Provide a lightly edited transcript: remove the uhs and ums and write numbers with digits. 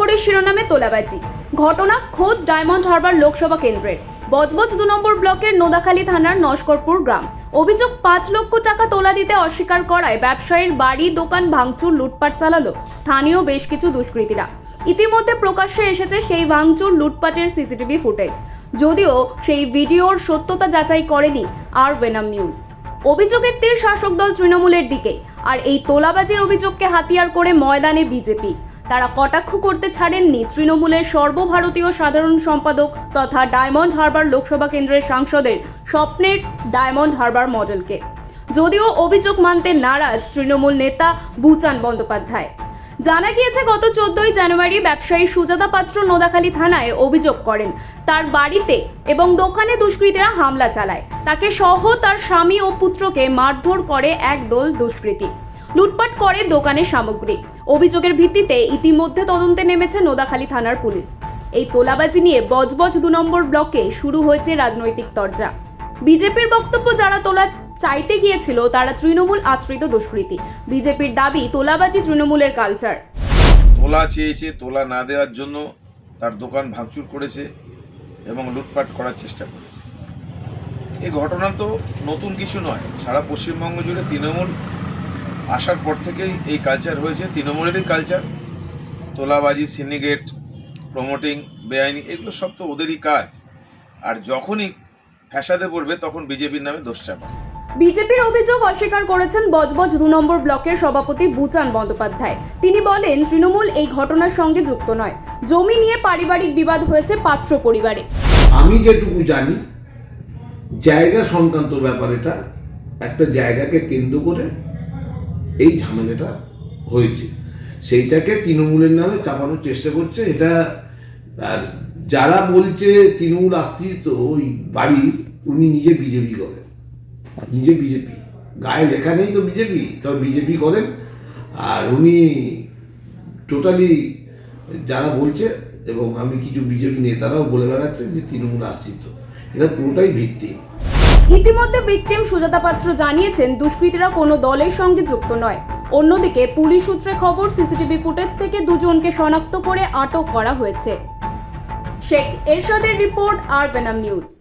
খবরের শিরোনামে তোলাবাজি। ঘটনা খোদ ডায়মন্ড হারবার লোকসভা কেন্দ্রের বজবজ 2 নম্বর ব্লকের নোদাখালী থানার নস্করপুর গ্রাম। অভিযোগ 5 লক্ষ টাকা তোলা দিতে অস্বীকার করায় ব্যবসায়ীর বাড়ি দোকান ভাঙচুর লুটপাট চালালো স্থানীয় বেশ কিছু দুষ্কৃতীরা। ইতিমধ্যে প্রকাশ্যে এসেছে সেই ভাঙচুর লুটপাটের সিসিটিভি ফুটেজ, যদিও সেই ভিডিওর সত্যতা যাচাই করেনি আর ভেনাম নিউজ। অভিযোগের তীর শাসক দল তৃণমূলের দিকে, আর এই তোলাবাজির অভিযোগকে হাতিয়ার করে ময়দানে বিজেপি। তারা কটাক্ষ করতে ছাড়েননি তৃণমূলের সর্বভারতীয় সাধারণ সম্পাদক তথা ডায়মন্ড হারবার লোকসভা কেন্দ্রের সাংসদের স্বপ্নের ডায়মন্ড হারবার মডেলকে। যদিও অভিযোগ মানতে নারাজ তৃণমূল নেতা বুচান বন্দ্যোপাধ্যায়। জানা গিয়েছে, গত 14ই জানুয়ারি ব্যবসায়ী সুজাতা পাত্র নোদাখালী থানায় অভিযোগ করেন তার বাড়িতে এবং দোকানে দুষ্কৃতীরা হামলা চালায়। তাকে সহ তার স্বামী ও পুত্রকে মারধর করে একদল দুষ্কৃতী, লুটপাট করে দোকানের সামগ্রী। অভিযোগের ভিত্তিতে ইতিমধ্যে তদন্তে নেমেছে নোদাখালী থানার পুলিশ। এই তোলাবাজি নিয়ে বজবজ 2 নম্বর ব্লকে শুরু হয়েছে রাজনৈতিক তরজা। বিজেপির বক্তব্য, যারা তোলা চাইতে গিয়েছিল তারা তৃণমূল আশ্রিত দুষ্কৃতী। বিজেপির দাবি, তোলাবাজি তৃণমূলের কালচার। তোলা চেয়েছে, তোলা না দেওয়ার জন্য তার দোকান ভাঙচুর করেছে এবং লুটপাট করার চেষ্টা করেছে। এই ঘটনা তো নতুন কিছু নয়, সারা পশ্চিমবঙ্গ জুড়ে তৃণমূল আসার পর থেকেই এই কালচার হয়েছে। তৃণমূলেরই কালচার। তোলাবাজি, সিন্ডিকেট, প্রমোটিং, বেআইনি, এগুলো সব তো ওদেরই কাজ। আর যখনই ফ্যাসাদে পড়বে তখন বিজেপির নামে দোষ চাপায়। বিজেপির অভিযোগ অস্বীকার করেছেন বজবজ 2 নম্বর ব্লকের সভাপতি বুচান বন্দ্যোপাধ্যায়। তিনি বলেন, তৃণমূল এই ঘটনার সঙ্গে যুক্ত নয়। জমি নিয়ে পারিবারিক বিবাদ হয়েছে পাত্র পরিবারে। আমি যেটুকু জানি, জায়গা সংক্রান্ত ব্যাপার, এটা একটা জায়গাকে কেন্দ্র করে এই ঝামেলাটা হয়েছে, সেইটাকে তৃণমূলের নামে চাপানোর চেষ্টা করছে এটা। আর যারা বলছে তৃণমূল আশ্রিত ওই বাড়ির, উনি নিজে বিজেপি করেন, নিজে বিজেপি, গায়ে লেখা নেই তো বিজেপি, তবে বিজেপি করেন। আর উনি টোটালি যারা বলছে, এবং আমি কিছু বিজেপি নেতারাও বলে বেড়াচ্ছেন যে তৃণমূল আশ্রিত, এটা পুরোটাই ভিত্তি। ইতিমধ্যে ভিকটিম সুজাতা পাত্র জানিয়েছেন দুষ্কৃতীরা কোনো দলের সঙ্গে যুক্ত নয়। অন্যদিকে পুলিশ সূত্রে খবর, সিসিটিভি ফুটেজ থেকে 2 জনকে শনাক্ত করে আটক করা হয়েছে। শেখ এরশাদের রিপোর্ট, আর ভেনাম নিউজ।